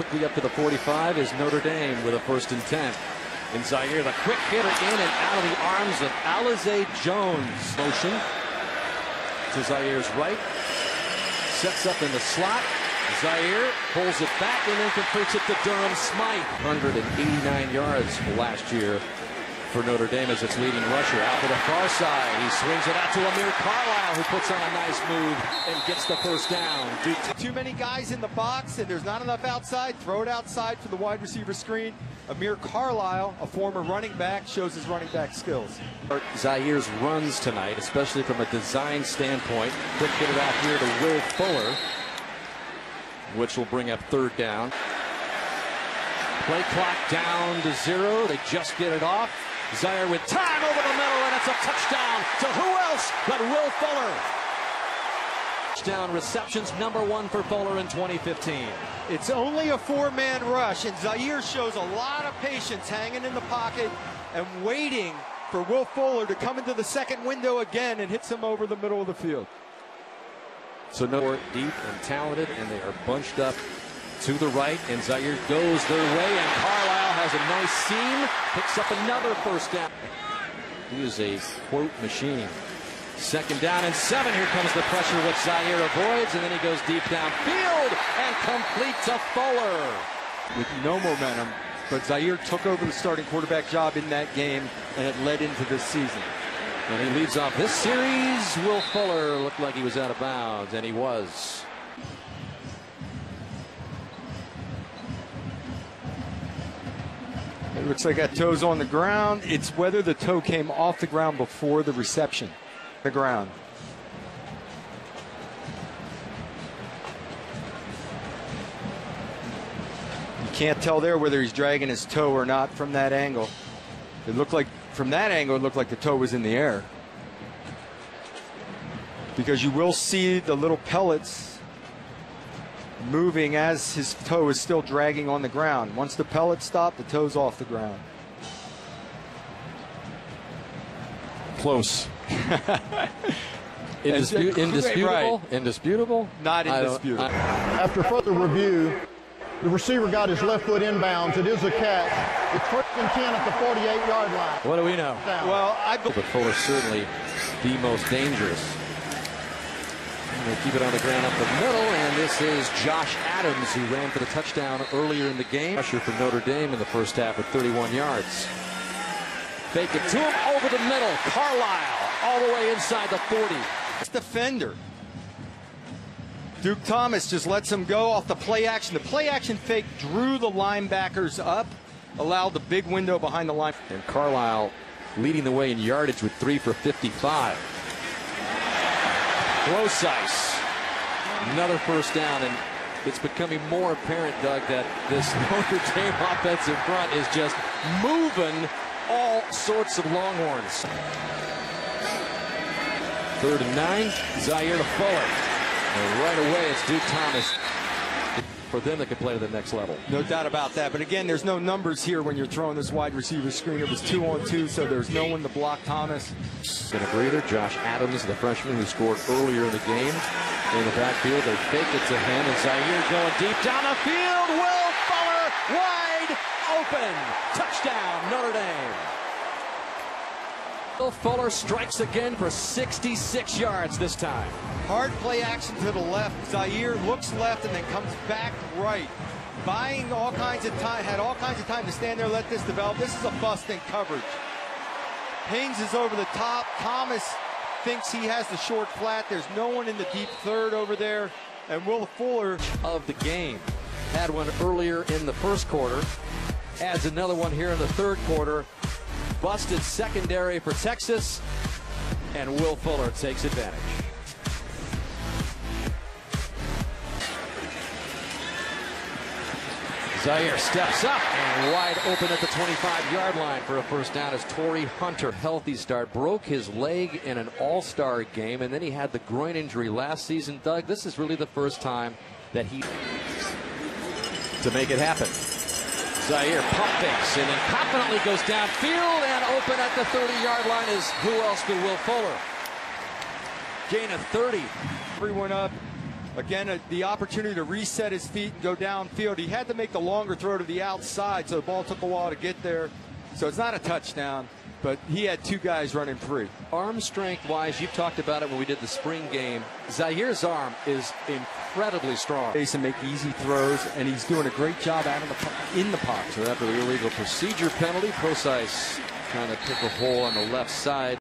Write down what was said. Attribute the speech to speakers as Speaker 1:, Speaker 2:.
Speaker 1: quickly up to the 45 is Notre Dame with a 1st and 10. And Zaire, the quick hitter in and out of the arms of Alize Jones. Motion to Zaire's right. Sets up in the slot. Zaire pulls it back and then completes it to Durham Smythe. 189 yards last year for Notre Dame as its leading rusher. Out to the far side. He swings it out to Amir Carlisle, who puts on a nice move and gets the 1st down.
Speaker 2: Too many guys in the box, and there's not enough outside. Throw it outside for the wide receiver screen. Amir Carlisle, a former running back, shows his running back skills.
Speaker 1: Zaire's runs tonight, especially from a design standpoint. Quick get it out here to Will Fuller, which will bring up 3rd down. Play clock down to 0. They just get it off. Zaire with time over the middle, and it's a touchdown to who else but Will Fuller. Touchdown receptions, #1 for Fuller in 2015.
Speaker 2: It's only a 4-man rush, and Zaire shows a lot of patience hanging in the pocket and waiting for Will Fuller to come into the second window again and hits him over the middle of the field.
Speaker 1: So no deep and talented, and they are bunched up to the right, and Zaire goes their way, and Carlisle has a nice seam, picks up another 1st down. He is a quote machine. 2nd down and 7. Here comes the pressure, which Zaire avoids, and then he goes deep downfield and complete to Fuller.
Speaker 2: With no momentum, but Zaire took over the starting quarterback job in that game, and it led into this season.
Speaker 1: And he leads off this series. Will Fuller looked like he was out of bounds, and he was.
Speaker 2: It looks like that toe's on the ground. It's whether the toe came off the ground before the reception. The ground. You can't tell there whether he's dragging his toe or not from that angle. It looked like, from that angle, it looked like the toe was in the air. Because you will see the little pellets moving as his toe is still dragging on the ground. Once the pellets stop, the toe's off the ground.
Speaker 1: Close. Indisputable?
Speaker 2: Right.
Speaker 1: Indisputable?
Speaker 2: Not indisputable.
Speaker 3: After further review, the receiver got his left foot inbounds. It is a catch. It's 1st and 10 at the 48-yard line.
Speaker 1: What do we know?
Speaker 2: Well,
Speaker 1: but Fuller's certainly the most dangerous. They keep it on the ground up the middle, and this is Josh Adams, who ran for the touchdown earlier in the game. Pressure for Notre Dame in the 1st half at 31 yards. Fake it to him over the middle. Carlisle all the way inside the 40.
Speaker 2: Defender. Duke Thomas just lets him go off the play action. The play action fake drew the linebackers up, allowed the big window behind the line.
Speaker 1: And Carlisle leading the way in yardage with 3 for 55. Close ice. Another 1st down, and it's becoming more apparent, Doug, that this Notre Dame offensive front is just moving all sorts of Longhorns. 3rd and 9, Zaire to Fuller. And right away, it's Duke Thomas. For them, they can play to the next level.
Speaker 2: No doubt about that. But again, there's no numbers here when you're throwing this wide receiver screen. It was 2-on-2, so there's no one to block Thomas.
Speaker 1: Been a breather. Josh Adams, the freshman who scored earlier in the game. In the backfield, they fake it to him, and Zaire going deep down the field. Will Fuller wide open. Touchdown, Notre Dame. Will Fuller strikes again for 66 yards this time.
Speaker 2: Hard play action to the left. Zaire looks left and then comes back right. Buying all kinds of time, had all kinds of time to stand there, let this develop. This is a bust in coverage. Haynes is over the top. Thomas thinks he has the short flat. There's no one in the deep 3rd over there. And Will Fuller
Speaker 1: of the game. Had one earlier in the 1st quarter. Adds another one here in the 3rd quarter. Busted secondary for Texas. And Will Fuller takes advantage. Zaire steps up and wide open at the 25-yard line for a 1st down as Torrey Hunter. Healthy start, broke his leg in an all-star game, and then he had the groin injury last season. Doug, this is really the first time that he to make it happen. Zaire pump fakes and then confidently goes downfield, and open at the 30-yard line is who else but Will Fuller. Gain of 30.
Speaker 2: Everyone up, Again, the opportunity to reset his feet and go downfield. He had to make the longer throw to the outside, so the ball took a while to get there. So it's not a touchdown, but he had two guys running free.
Speaker 1: Arm strength-wise, you've talked about it when we did the spring game. Zaire's arm is incredibly strong.
Speaker 2: Jason make easy throws, and he's doing a great job out of in the pocket.
Speaker 1: So after the illegal procedure penalty, Prosise trying to pick a hole on the left side.